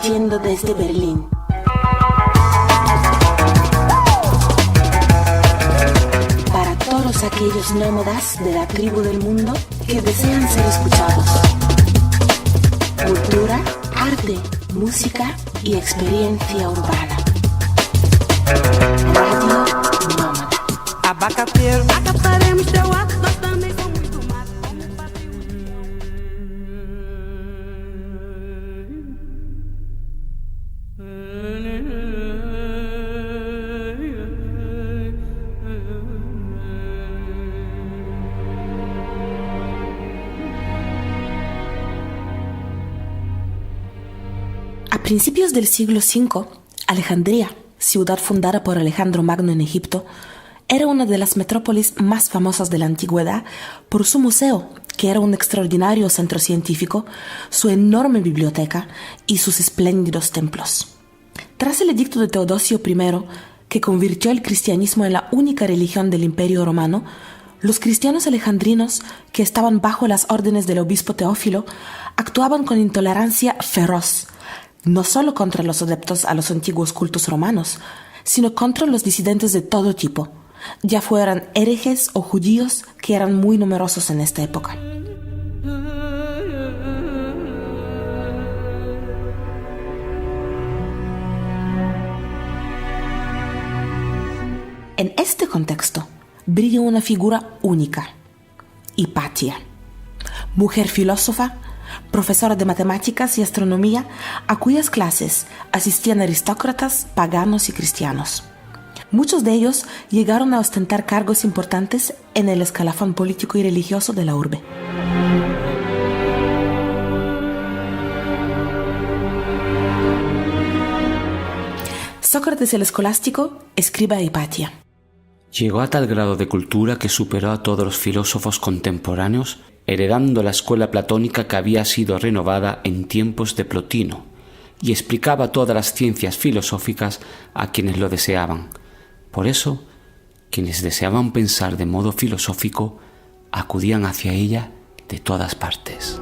transmitiendo desde Berlín. Para todos aquellos nómadas de la tribu del mundo que desean ser escuchados. Cultura, arte, música y experiencia urbana. Radio Nómada. Abacateiro, acataremos teu ato, nós também com muito mais. Como A principios del siglo V, Alejandría, ciudad fundada por Alejandro Magno en Egipto, era una de las metrópolis más famosas de la antigüedad por su museo, que era un extraordinario centro científico, su enorme biblioteca y sus espléndidos templos. Tras el edicto de Teodosio I, que convirtió el cristianismo en la única religión del Imperio Romano, los cristianos alejandrinos, que estaban bajo las órdenes del obispo Teófilo, actuaban con intolerancia feroz, no solo contra los adeptos a los antiguos cultos romanos, sino contra los disidentes de todo tipo, ya fueran herejes o judíos, que eran muy numerosos en esta época. En este contexto brilla una figura única, Hipatia, mujer filósofa, profesora de matemáticas y astronomía, a cuyas clases asistían aristócratas, paganos y cristianos. Muchos de ellos llegaron a ostentar cargos importantes en el escalafón político y religioso de la urbe. Sócrates el Escolástico escribe a Hipatia. Llegó a tal grado de cultura que superó a todos los filósofos contemporáneos, heredando la escuela platónica que había sido renovada en tiempos de Plotino, y explicaba todas las ciencias filosóficas a quienes lo deseaban. Por eso, quienes deseaban pensar de modo filosófico acudían hacia ella de todas partes.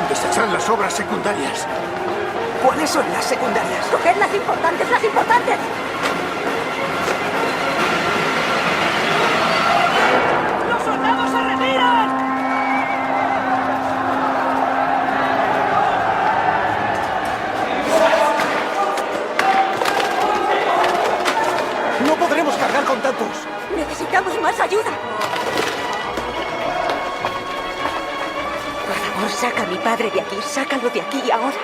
Desechad las obras secundarias. ¿Cuáles son las secundarias? ¡Coged las importantes, las importantes! ¡Los soldados se retiran! No podremos cargar con tantos. Necesitamos más ayuda. Por favor, saca a mi padre de aquí. Sácalo de aquí ahora.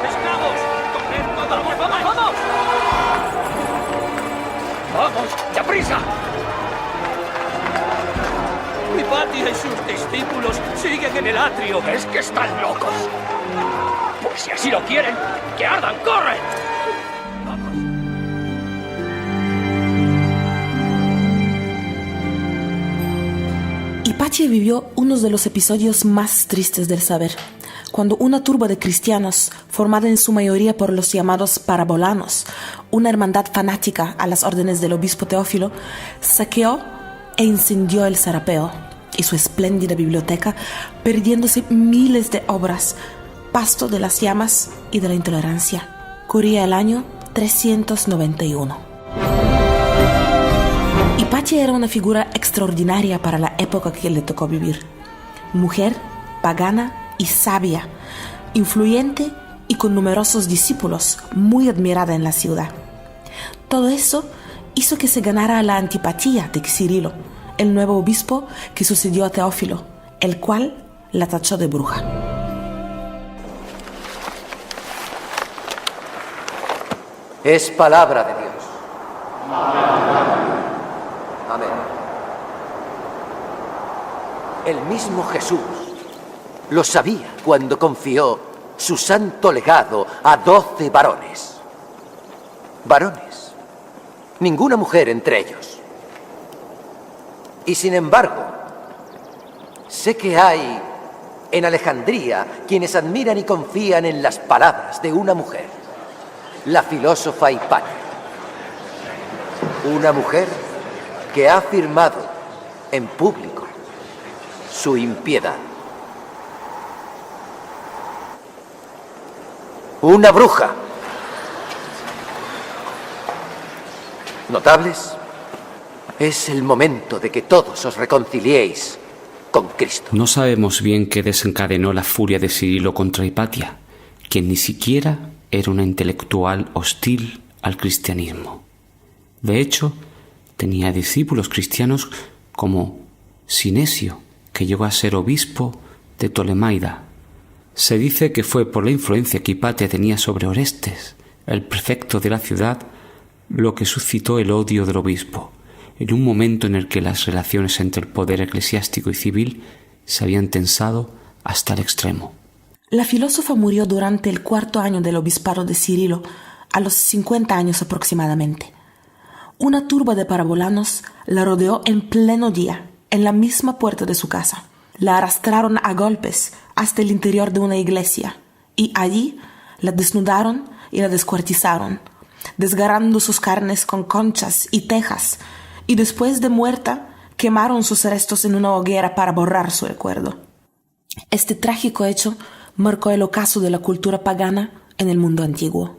¡Esclavos! ¡Coged todo! ¡Vamos, vamos, vamos! ¡Vamos! ¡Ya prisa! Hipatia y sus discípulos siguen en el atrio. ¿Es que están locos? Pues si así lo quieren, ¡que ardan! ¡Corre! Hipatia vivió uno de los episodios más tristes del saber, cuando una turba de cristianos, formada en su mayoría por los llamados parabolanos, una hermandad fanática a las órdenes del obispo Teófilo, saqueó e incendió el Serapeo y su espléndida biblioteca, perdiéndose miles de obras, pasto de las llamas y de la intolerancia. Corría el año 391. Hipatia era una figura extraordinaria para la época que le tocó vivir. Mujer, pagana y sabia, influyente y con numerosos discípulos, muy admirada en la ciudad. Todo eso hizo que se ganara la antipatía de Cirilo, el nuevo obispo que sucedió a Teófilo, el cual la tachó de bruja. Es palabra de Dios. Amén. El mismo Jesús lo sabía cuando confió su santo legado a 12 varones. Varones. Ninguna mujer entre ellos. Y sin embargo, sé que hay en Alejandría quienes admiran y confían en las palabras de una mujer, la filósofa Hipatia. Una mujer que ha afirmado en público su impiedad. Una bruja. Notables, es el momento de que todos os reconciliéis con Cristo. No sabemos bien qué desencadenó la furia de Cirilo contra Hipatia, quien ni siquiera era una intelectual hostil al cristianismo. De hecho, tenía discípulos cristianos como Sinesio, que llegó a ser obispo de Ptolemaida. Se dice que fue por la influencia que Hipatia tenía sobre Orestes, el prefecto de la ciudad, lo que suscitó el odio del obispo, en un momento en el que las relaciones entre el poder eclesiástico y civil se habían tensado hasta el extremo. La filósofa murió durante el 4º año del obispado de Cirilo, a los 50 años aproximadamente. Una turba de parabolanos la rodeó en pleno día, en la misma puerta de su casa. La arrastraron a golpes hasta el interior de una iglesia y allí la desnudaron y la descuartizaron, desgarrando sus carnes con conchas y tejas, y después de muerta quemaron sus restos en una hoguera para borrar su recuerdo. Este trágico hecho marcó el ocaso de la cultura pagana en el mundo antiguo.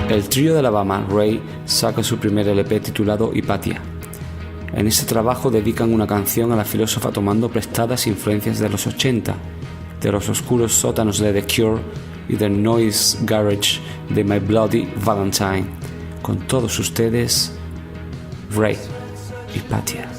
El trío de Alabama, Ray, saca su primer LP titulado Hipatia. En este trabajo dedican una canción a la filósofa tomando prestadas influencias de los 80, de los oscuros sótanos de The Cure y del noise garage de My Bloody Valentine. Con todos ustedes, Ray, Hipatia.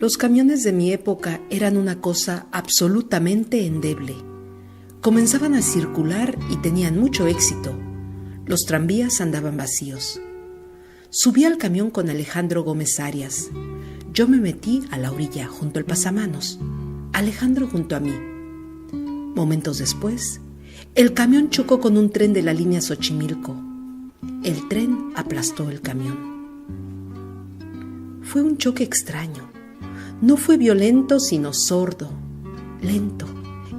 Los camiones de mi época eran una cosa absolutamente endeble. Comenzaban a circular y tenían mucho éxito. Los tranvías andaban vacíos. Subí al camión con Alejandro Gómez Arias. Yo me metí a la orilla, junto al pasamanos. Alejandro junto a mí. Momentos después, el camión chocó con un tren de la línea Xochimilco. El tren aplastó el camión. Fue un choque extraño. No fue violento, sino sordo, lento,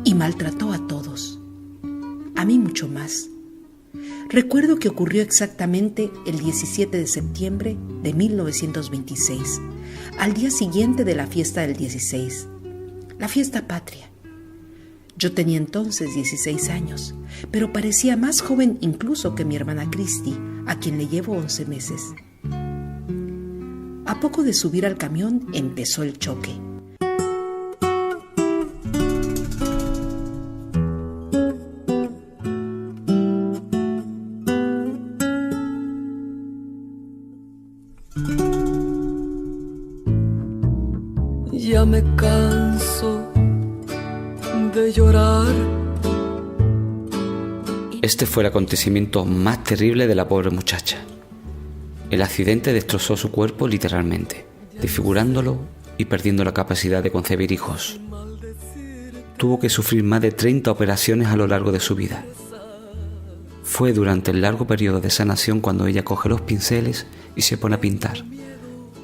y maltrató a todos. A mí mucho más. Recuerdo que ocurrió exactamente el 17 de septiembre de 1926, al día siguiente de la fiesta del 16, la fiesta patria. Yo tenía entonces 16 años, pero parecía más joven incluso que mi hermana Cristi, a quien le llevo 11 meses. A poco de subir al camión empezó el choque. Ya me canso de llorar. Este fue el acontecimiento más terrible de la pobre muchacha. El accidente destrozó su cuerpo literalmente, desfigurándolo y perdiendo la capacidad de concebir hijos. Tuvo que sufrir más de 30 operaciones a lo largo de su vida. Fue durante el largo periodo de sanación cuando ella coge los pinceles y se pone a pintar,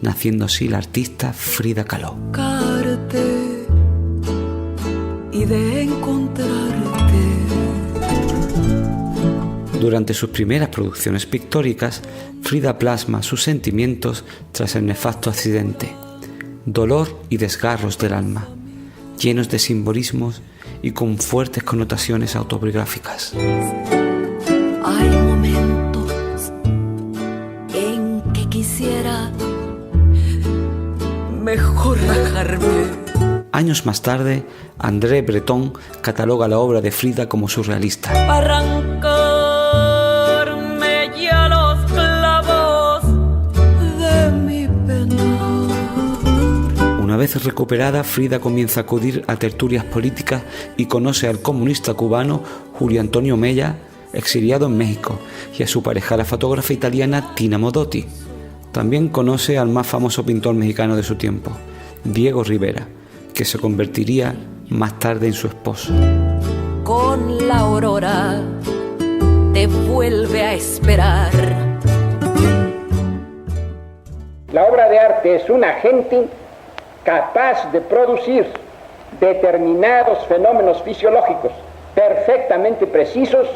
naciendo así la artista Frida Kahlo. Y de encontrarte. Durante sus primeras producciones pictóricas, Frida plasma sus sentimientos tras el nefasto accidente, dolor y desgarros del alma, llenos de simbolismos y con fuertes connotaciones autobiográficas. Hay momentos en que quisiera mejor rajarme. Años más tarde, André Breton cataloga la obra de Frida como surrealista. Arrancarme ya los clavos de mi pena. Una vez recuperada, Frida comienza a acudir a tertulias políticas y conoce al comunista cubano Julio Antonio Mella, exiliado en México, y a su pareja, la fotógrafa italiana Tina Modotti. También conoce al más famoso pintor mexicano de su tiempo, Diego Rivera, que se convertiría más tarde en su esposo. Con la aurora te vuelve a esperar. La obra de arte es un agente capaz de producir determinados fenómenos fisiológicos perfectamente precisos,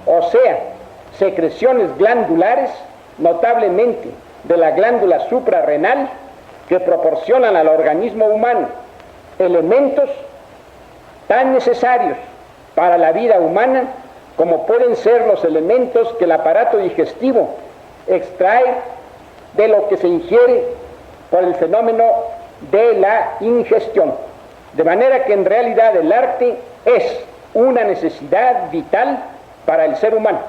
o sea, secreciones glandulares, notablemente de la glándula suprarrenal, que proporcionan al organismo humano elementos tan necesarios para la vida humana como pueden ser los elementos que el aparato digestivo extrae de lo que se ingiere por el fenómeno de la ingestión. De manera que en realidad el arte es una necesidad vital para el ser humano.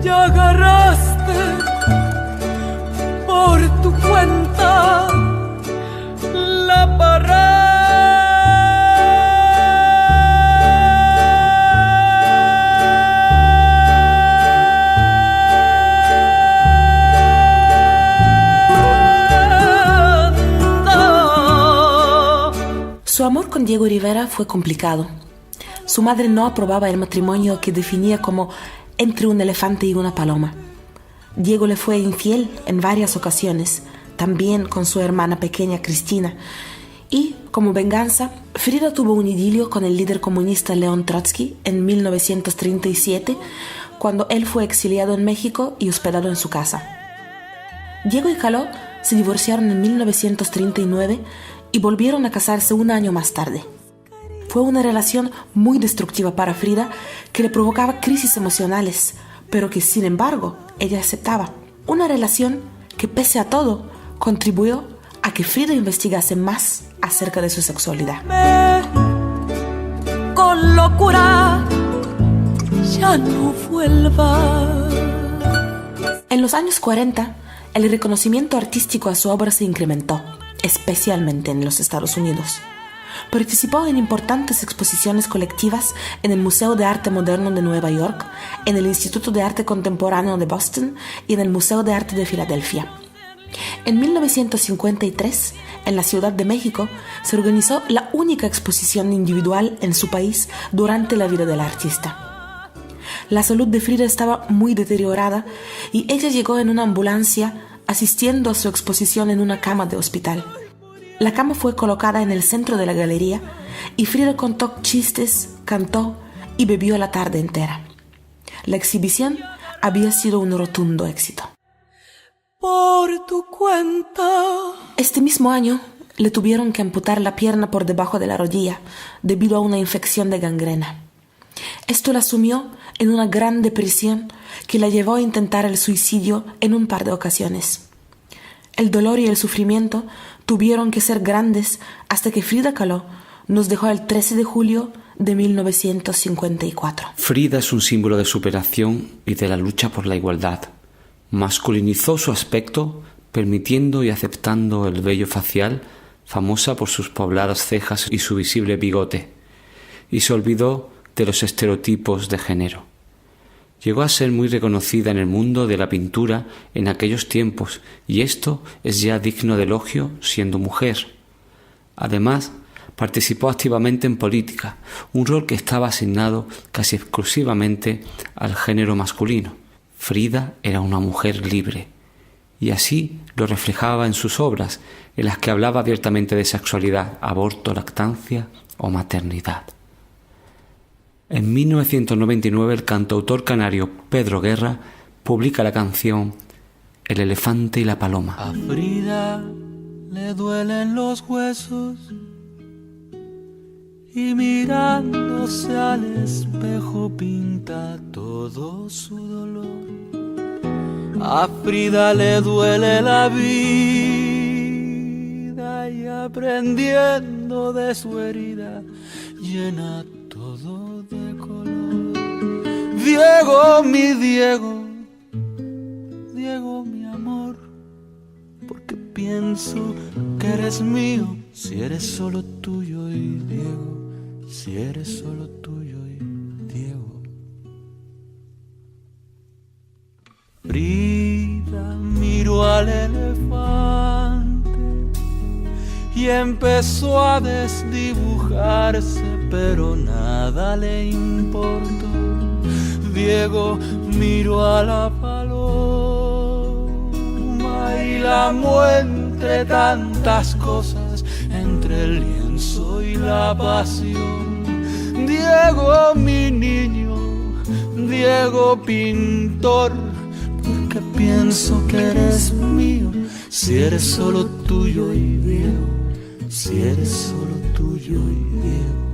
Ya agarraste por tu cuenta la parranda. Su amor con Diego Rivera fue complicado. Su madre no aprobaba el matrimonio que definía como entre un elefante y una paloma. Diego le fue infiel en varias ocasiones, también con su hermana pequeña Cristina. Y, como venganza, Frida tuvo un idilio con el líder comunista León Trotsky en 1937, cuando él fue exiliado en México y hospedado en su casa. Diego y Kahlo se divorciaron en 1939 y volvieron a casarse un año más tarde. Fue una relación muy destructiva para Frida, que le provocaba crisis emocionales, pero que sin embargo ella aceptaba. Una relación que, pese a todo, contribuyó a que Frida investigase más acerca de su sexualidad. Con locura ya no vuelva. En los años 40, el reconocimiento artístico a su obra se incrementó. especialmente en los Estados Unidos. Participó en importantes exposiciones colectivas en el Museo de Arte Moderno de Nueva York, en el Instituto de Arte Contemporáneo de Boston y en el Museo de Arte de Filadelfia. En 1953, en la Ciudad de México, se organizó la única exposición individual en su país durante la vida del artista. La salud de Frida estaba muy deteriorada y ella llegó en una ambulancia asistiendo a su exposición en una cama de hospital. La cama fue colocada en el centro de la galería y Frida contó chistes, cantó y bebió la tarde entera. La exhibición había sido un rotundo éxito. Por tu cuenta. Este mismo año le tuvieron que amputar la pierna por debajo de la rodilla debido a una infección de gangrena. Esto la sumió en una gran depresión que la llevó a intentar el suicidio en un par de ocasiones. El dolor y el sufrimiento tuvieron que ser grandes hasta que Frida Kahlo nos dejó el 13 de julio de 1954. Frida es un símbolo de superación y de la lucha por la igualdad. Masculinizó su aspecto, permitiendo y aceptando el vello facial, famosa por sus pobladas cejas y su visible bigote, y se olvidó de los estereotipos de género. Llegó a ser muy reconocida en el mundo de la pintura en aquellos tiempos, y esto es ya digno de elogio siendo mujer. Además, participó activamente en política, un rol que estaba asignado casi exclusivamente al género masculino. Frida era una mujer libre, y así lo reflejaba en sus obras, en las que hablaba abiertamente de sexualidad, aborto, lactancia o maternidad. En 1999 el cantautor canario Pedro Guerra publica la canción El elefante y la paloma. A Frida le duelen los huesos y mirándose al espejo pinta todo su dolor. A Frida le duele la vida y aprendiendo de su herida llena todo de color. Diego, mi Diego, Diego, mi amor, porque pienso que eres mío, si eres solo tuyo y Diego, si eres solo tuyo y Diego. Frida miró al elefante y empezó a desdibujarse, pero nada le importó. Diego miró a la paloma y la amó entre tantas cosas, entre el lienzo y la pasión. Diego, mi niño, Diego pintor, porque pienso que eres mío, si eres solo tuyo y Diego, si eres solo tuyo y Diego.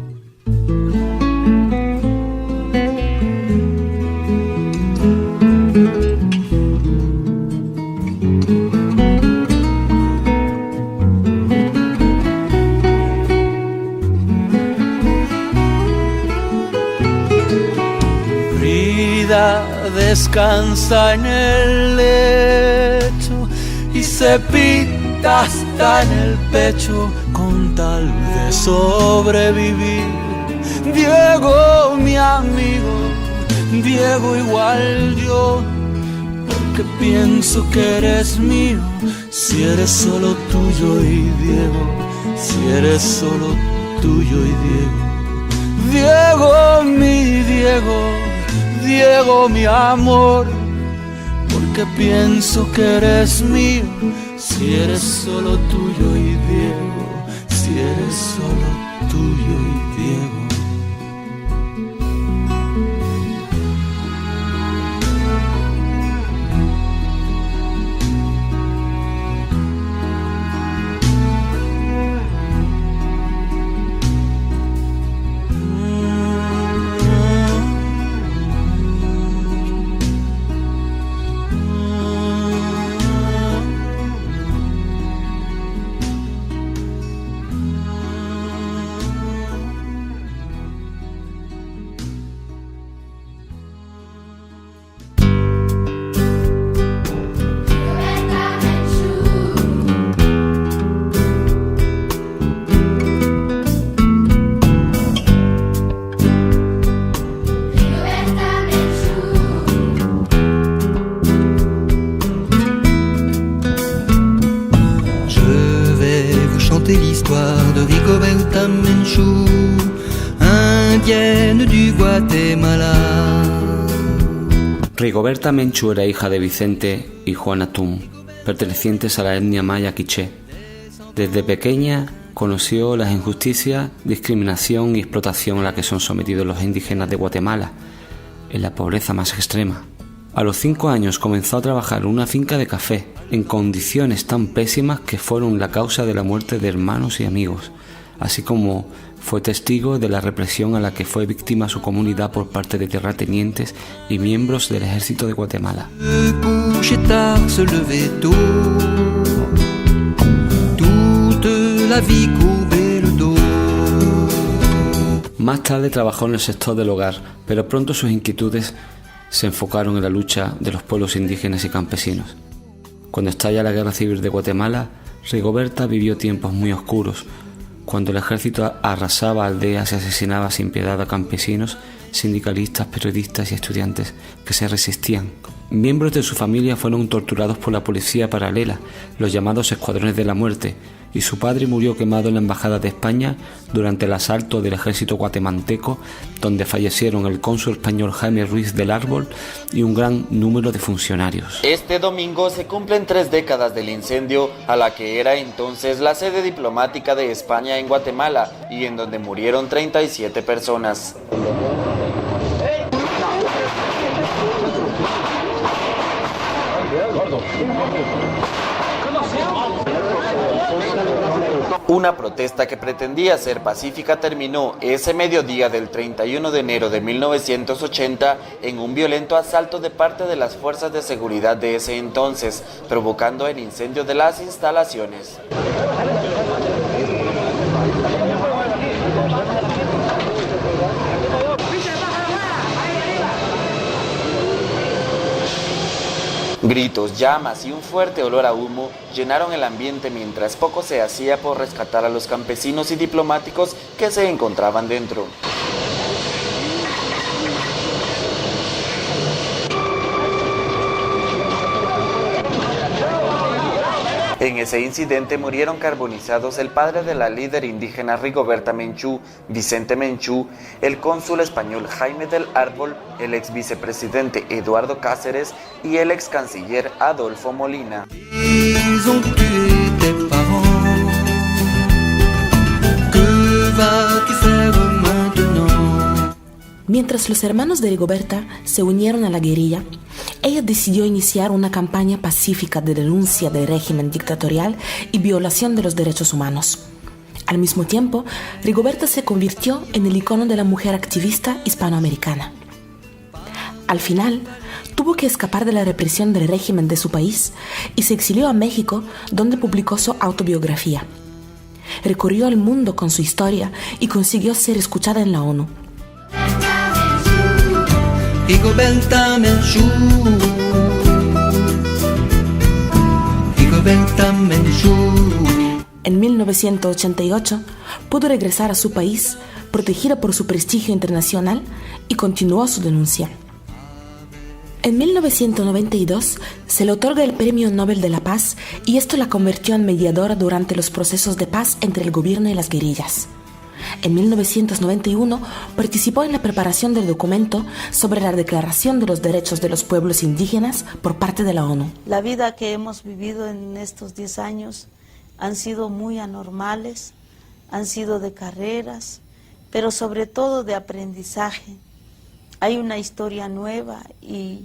Descansa en el lecho y se pinta hasta en el pecho con tal de sobrevivir. Diego, mi amigo, Diego igual yo, porque pienso que eres mío, si eres solo tuyo y Diego, si eres solo tuyo y Diego. Diego, mi Diego, Diego, mi amor, porque pienso que eres mío, si eres solo tuyo y Diego, si eres solo tuyo y Diego. de Rigoberta Menchú, indienne du Guatemala. Rigoberta Menchú era hija de Vicente y Juana Tum, pertenecientes a la etnia maya quiché. Desde pequeña conoció las injusticias, discriminación y explotación a la que son sometidos los indígenas de Guatemala, en la pobreza más extrema. A los 5 años comenzó a trabajar en una finca de café, en condiciones tan pésimas que fueron la causa de la muerte de hermanos y amigos, así como fue testigo de la represión a la que fue víctima su comunidad por parte de terratenientes y miembros del ejército de Guatemala. Más tarde trabajó en el sector del hogar, pero pronto sus inquietudes se enfocaron en la lucha de los pueblos indígenas y campesinos. Cuando estalla la Guerra Civil de Guatemala, Rigoberta vivió tiempos muy oscuros, cuando el ejército arrasaba aldeas y asesinaba sin piedad a campesinos, sindicalistas, periodistas y estudiantes que se resistían. Miembros de su familia fueron torturados por la policía paralela, los llamados escuadrones de la muerte, y su padre murió quemado en la embajada de España durante el asalto del ejército guatemalteco, donde fallecieron el cónsul español Jaime Ruiz del Árbol y un gran número de funcionarios. Este domingo se cumplen 3 décadas del incendio a la que era entonces la sede diplomática de España en Guatemala y en donde murieron 37 personas. Una protesta que pretendía ser pacífica terminó ese mediodía del 31 de enero de 1980 en un violento asalto de parte de las fuerzas de seguridad de ese entonces, provocando el incendio de las instalaciones. Gritos, llamas y un fuerte olor a humo llenaron el ambiente mientras poco se hacía por rescatar a los campesinos y diplomáticos que se encontraban dentro. En ese incidente murieron carbonizados el padre de la líder indígena Rigoberta Menchú, Vicente Menchú, el cónsul español Jaime del Árbol, el ex vicepresidente Eduardo Cáceres y el ex canciller Adolfo Molina. Mientras los hermanos de Rigoberta se unieron a la guerrilla, ella decidió iniciar una campaña pacífica de denuncia del régimen dictatorial y violación de los derechos humanos. Al mismo tiempo, Rigoberta se convirtió en el icono de la mujer activista hispanoamericana. Al final, tuvo que escapar de la represión del régimen de su país y se exilió a México, donde publicó su autobiografía. Recorrió el mundo con su historia y consiguió ser escuchada en la ONU. Rigoberta Menchú, Rigoberta Menchú. En 1988 pudo regresar a su país, protegida por su prestigio internacional, y continuó su denuncia. En 1992 se le otorga el Premio Nobel de la Paz y esto la convirtió en mediadora durante los procesos de paz entre el gobierno y las guerrillas. En 1991 participó en la preparación del documento sobre la Declaración de los Derechos de los Pueblos Indígenas por parte de la ONU. La vida que hemos vivido en estos 10 años han sido muy anormales, han sido de carreras, pero sobre todo de aprendizaje. Hay una historia nueva y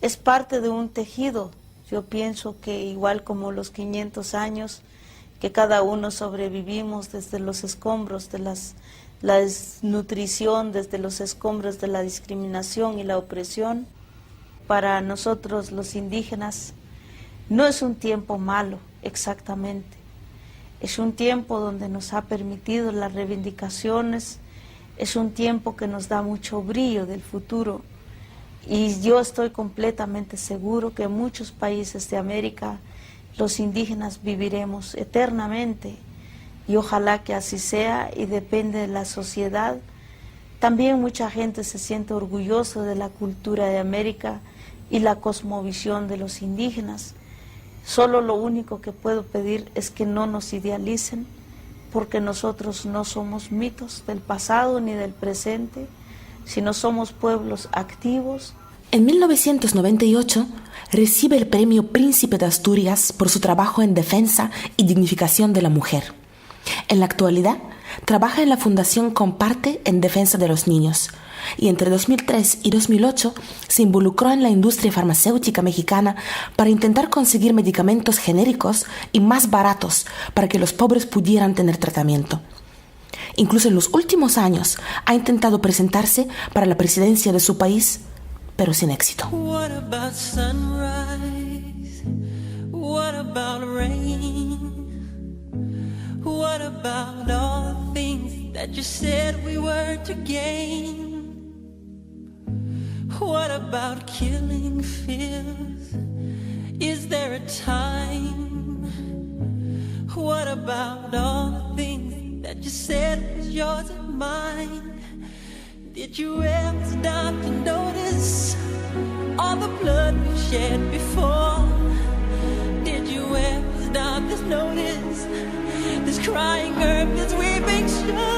es parte de un tejido. Yo pienso que igual como los 500 años que cada uno sobrevivimos desde los escombros de la desnutrición, desde los escombros de la discriminación y la opresión, para nosotros los indígenas no es un tiempo malo exactamente. Es un tiempo donde nos ha permitido las reivindicaciones, es un tiempo que nos da mucho brillo del futuro y yo estoy completamente seguro que en muchos países de América los indígenas viviremos eternamente y ojalá que así sea y depende de la sociedad. También mucha gente se siente orgullosa de la cultura de América y la cosmovisión de los indígenas. Solo lo único que puedo pedir es que no nos idealicen, porque nosotros no somos mitos del pasado ni del presente, sino somos pueblos activos. En 1998 recibe el premio Príncipe de Asturias por su trabajo en defensa y dignificación de la mujer. En la actualidad, trabaja en la Fundación Comparte en defensa de los niños y entre 2003 y 2008 se involucró en la industria farmacéutica mexicana para intentar conseguir medicamentos genéricos y más baratos para que los pobres pudieran tener tratamiento. Incluso en los últimos años ha intentado presentarse para la presidencia de su país, pero sin éxito. What about sunrise? What about rain? What about all the things that you said we were to gain? What about killing fears? Is there a time? What about all the things that you said was yours and mine? Did you ever stop to notice all the blood we've shed before? Did you ever stop to notice this crying earth, this weeping shore?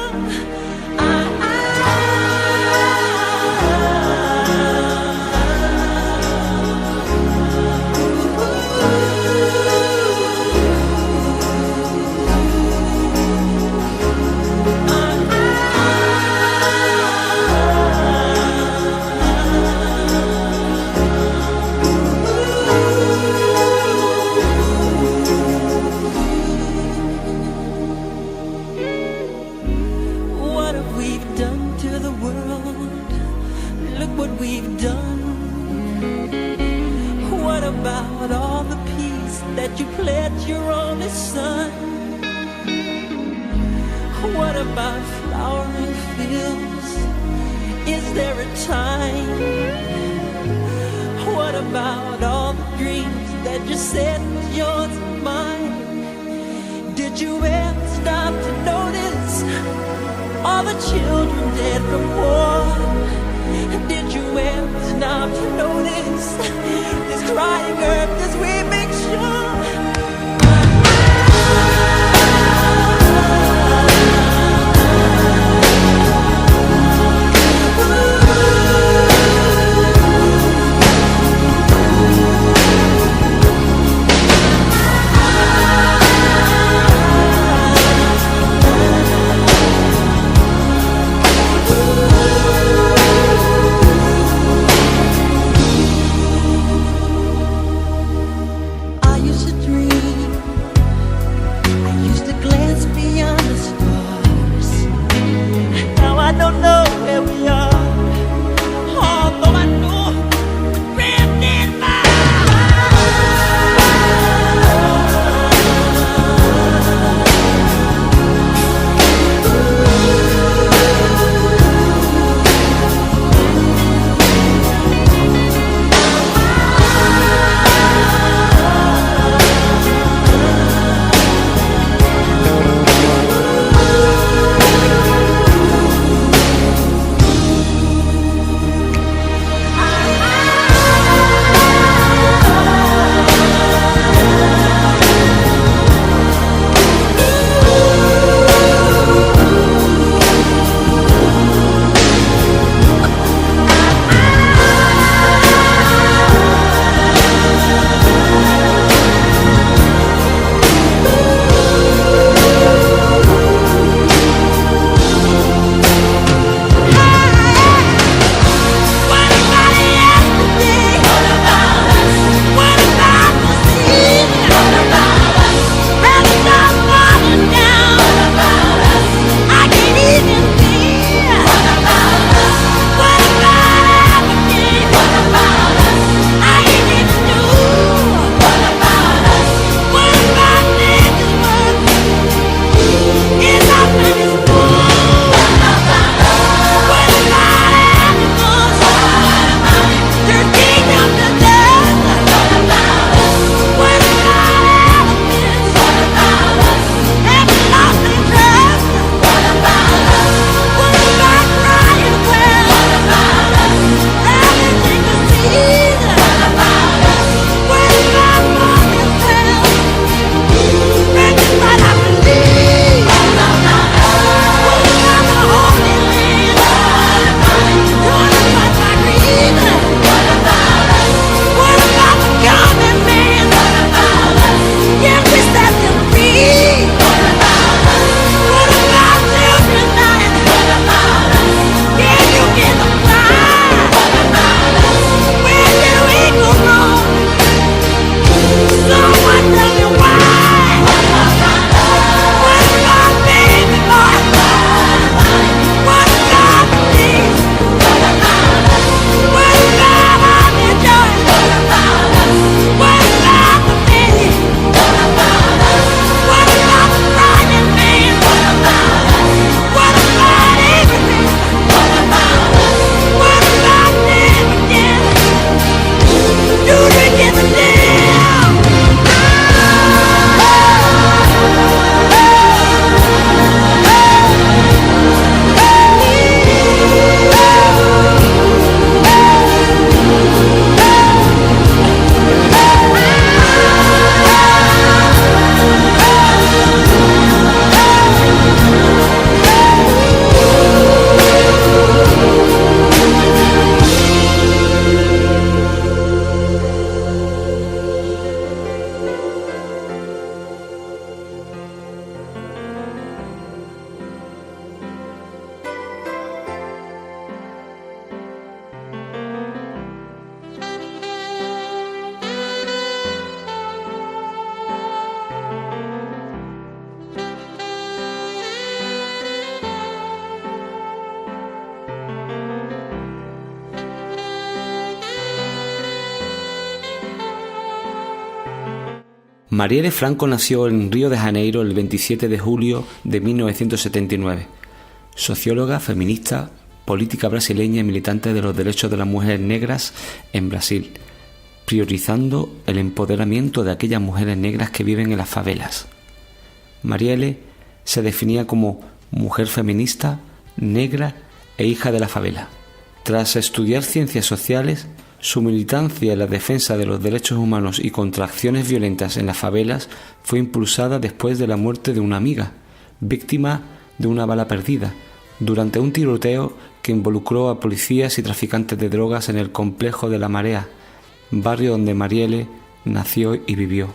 You pledged your only son. What about flowering fields? Is there a time? What about all the dreams that you said was yours and mine? Did you ever stop to notice all the children dead from war? Did you ever stop to notice this crying earth, this weeping shore? Marielle Franco nació en Río de Janeiro el 27 de julio de 1979. Socióloga, feminista, política brasileña y militante de los derechos de las mujeres negras en Brasil, priorizando el empoderamiento de aquellas mujeres negras que viven en las favelas. Marielle se definía como mujer feminista, negra e hija de la favela. Tras estudiar ciencias sociales, su militancia en la defensa de los derechos humanos y contra acciones violentas en las favelas fue impulsada después de la muerte de una amiga, víctima de una bala perdida, durante un tiroteo que involucró a policías y traficantes de drogas en el complejo de La Marea, barrio donde Marielle nació y vivió.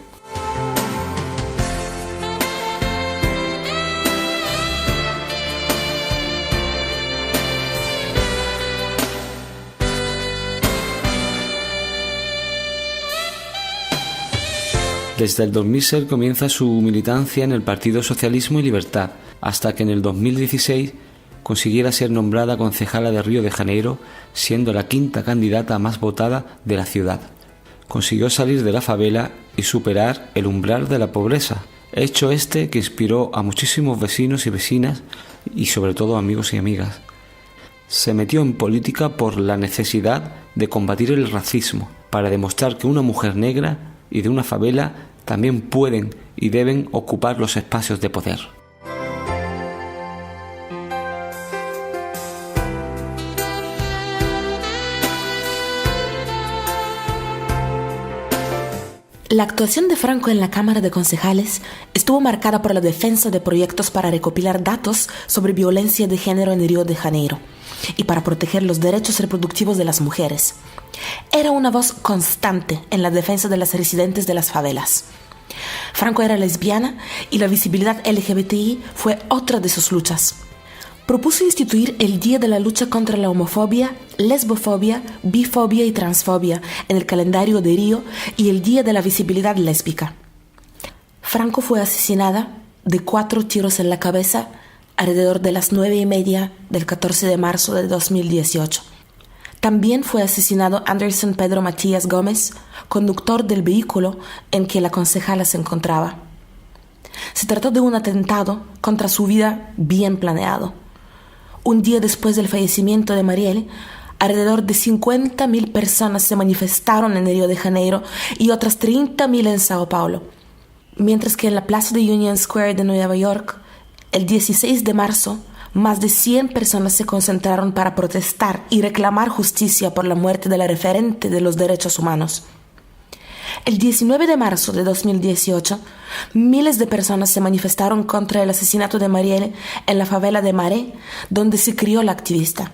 Desde el 2006 comienza su militancia en el Partido Socialismo y Libertad, hasta que en el 2016 consiguiera ser nombrada concejala de Río de Janeiro, siendo la quinta candidata más votada de la ciudad. Consiguió salir de la favela y superar el umbral de la pobreza, hecho este que inspiró a muchísimos vecinos y vecinas y sobre todo amigos y amigas. Se metió en política por la necesidad de combatir el racismo, para demostrar que una mujer negra y de una favela también pueden y deben ocupar los espacios de poder. La actuación de Franco en la Cámara de Concejales estuvo marcada por la defensa de proyectos para recopilar datos sobre violencia de género en Río de Janeiro y para proteger los derechos reproductivos de las mujeres. Era una voz constante en la defensa de las residentes de las favelas. Franco era lesbiana y la visibilidad LGBTI fue otra de sus luchas. Propuso instituir el Día de la Lucha contra la Homofobia, Lesbofobia, Bifobia y Transfobia en el calendario de Río y el Día de la Visibilidad Lésbica. Franco fue asesinada de 4 tiros en la cabeza alrededor de las 9:30 del 14 de marzo de 2018. También fue asesinado Anderson Pedro Matías Gómez, conductor del vehículo en que la concejala se encontraba. Se trató de un atentado contra su vida bien planeado. Un día después del fallecimiento de Marielle, alrededor de 50.000 personas se manifestaron en Río de Janeiro y otras 30.000 en Sao Paulo, mientras que en la plaza de Union Square de Nueva York, el 16 de marzo, más de 100 personas se concentraron para protestar y reclamar justicia por la muerte de la referente de los derechos humanos. El 19 de marzo de 2018, miles de personas se manifestaron contra el asesinato de Marielle en la favela de Maré, donde se crió la activista.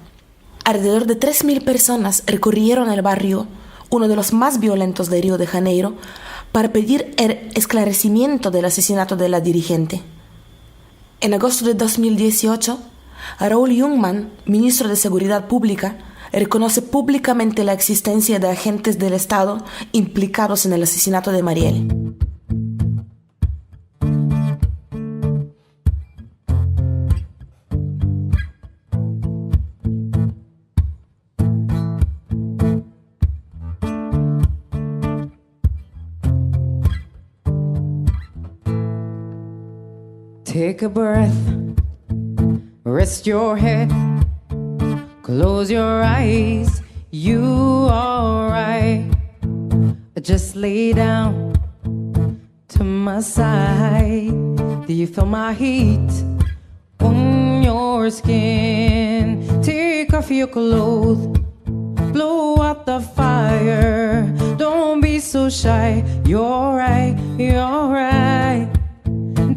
Alrededor de 3.000 personas recurrieron al barrio, uno de los más violentos de Río de Janeiro, para pedir el esclarecimiento del asesinato de la dirigente. En agosto de 2018, Raúl Jungmann, ministro de Seguridad Pública, reconoce públicamente la existencia de agentes del Estado implicados en el asesinato de Marielle. Take a breath, rest your head, close your eyes, you alright. Just lay down to my side. Do you feel my heat on your skin? Take off your clothes, blow out the fire. Don't be so shy, you're right, you're right.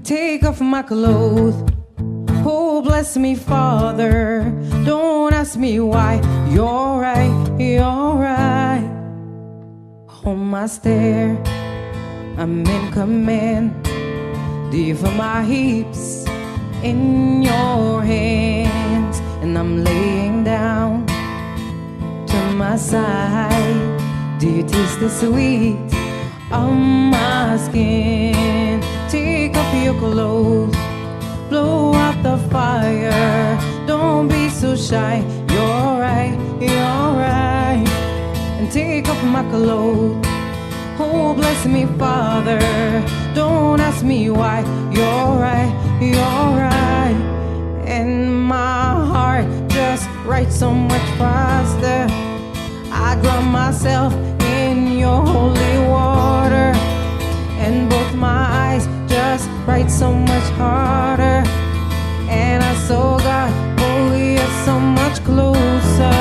Take off my clothes. Oh, bless me, Father. Don't ask me why. You're right, you're right. On my stair, I'm in command. Do you feel my hips in your hands? And I'm laying down to my side. Do you taste the sweet on my skin? Take off your clothes, blow out the fire. Don't be so shy, you're right, you're right. And take off my clothes, oh bless bless me, Father. Don't ask me why. You're right, you're right. And my heart just writes so much faster. I drown myself in your holy water, and both my eyes just write so much harder. And I saw God, oh, you're so much closer.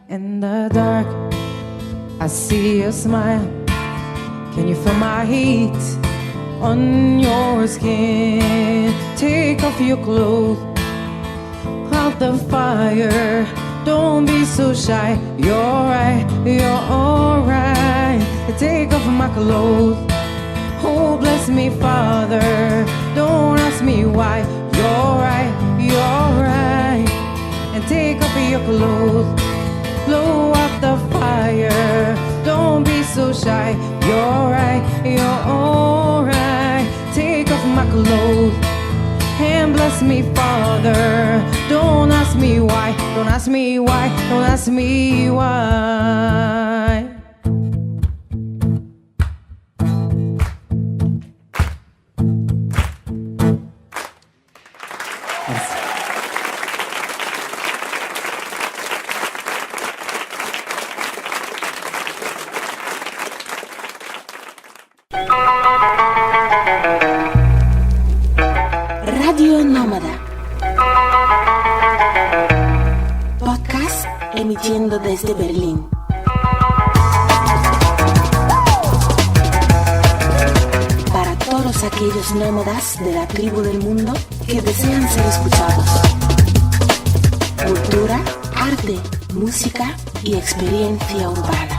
In the dark, I see your smile. Can you feel my heat on your skin? Take off your clothes, out the fire. Don't be so shy. You're right, you're alright. Take off my clothes. Oh, bless me, Father. Don't ask me why. You're right, you're right. And take off your clothes. Blow out the fire. Don't be so shy. You're right, you're alright. Take off my clothes and bless me, Father. Don't ask me why. Don't ask me why. Don't ask me why. Radio Nómada. Podcast emitiendo desde Berlín. Para todos aquellos nómadas de la tribu del mundo que desean ser escuchados. Cultura, arte, música y experiencia urbana.